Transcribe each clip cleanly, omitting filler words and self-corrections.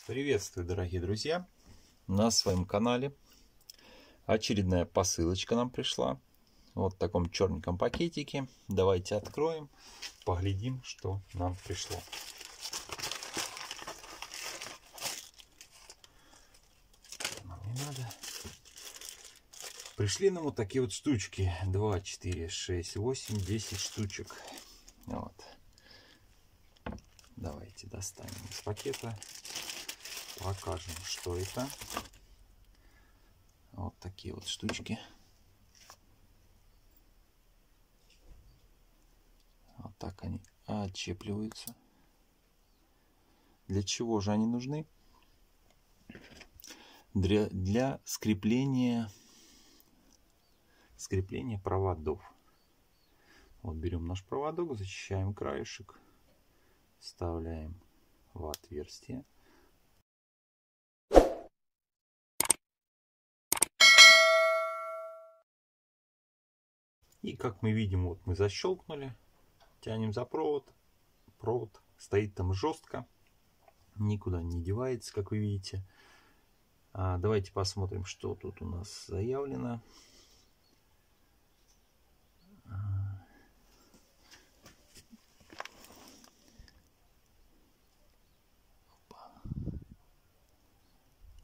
Приветствую, дорогие друзья, на своем канале. Очередная посылочка нам пришла. Вот в таком черненьком пакетике. Давайте откроем, поглядим, что нам пришло. Нам не надо. Пришли нам вот такие вот штучки. 2, 4, 6, 8, 10 штучек. Вот. Давайте достанем из пакета. Покажем, что это. Вот такие вот штучки. Вот так они отчепливаются. Для чего же они нужны? Для скрепления проводов. Вот берем наш проводок, зачищаем краешек, вставляем в отверстие. И как мы видим, вот мы защелкнули, тянем за провод. Провод стоит там жестко, никуда не девается, как вы видите. Давайте посмотрим, что тут у нас заявлено.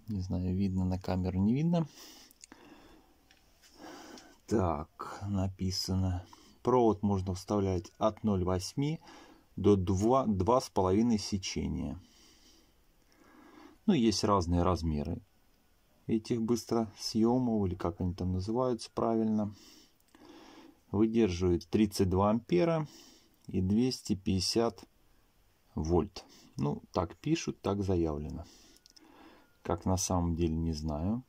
Не знаю, видно на камеру, не видно. Так, написано. Провод можно вставлять от 0,8 до 2,5 сечения. Ну, есть разные размеры этих быстросъемов, или как они там называются правильно. Выдерживает 32 ампера и 250 вольт. Ну, так пишут, так заявлено. Как на самом деле, не знаю.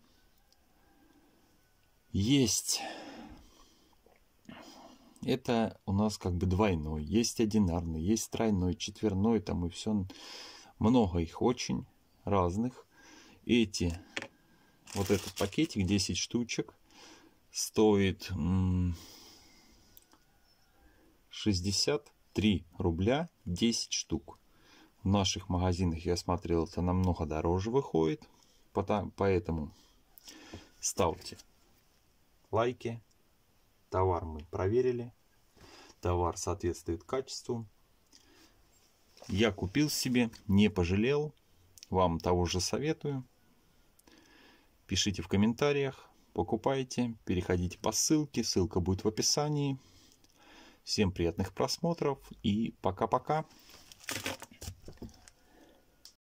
Есть. Это у нас как бы двойной. Есть одинарный, есть тройной, четверной. Там и все. Много их очень разных. Вот этот пакетик, 10 штучек, стоит 63 рубля 10 штук. В наших магазинах, я смотрел, это намного дороже выходит. Поэтому ставьте лайки. Товар мы проверили. Товар соответствует качеству. Я купил себе, не пожалел. Вам того же советую. Пишите в комментариях, покупайте, переходите по ссылке. Ссылка будет в описании. Всем приятных просмотров и пока-пока.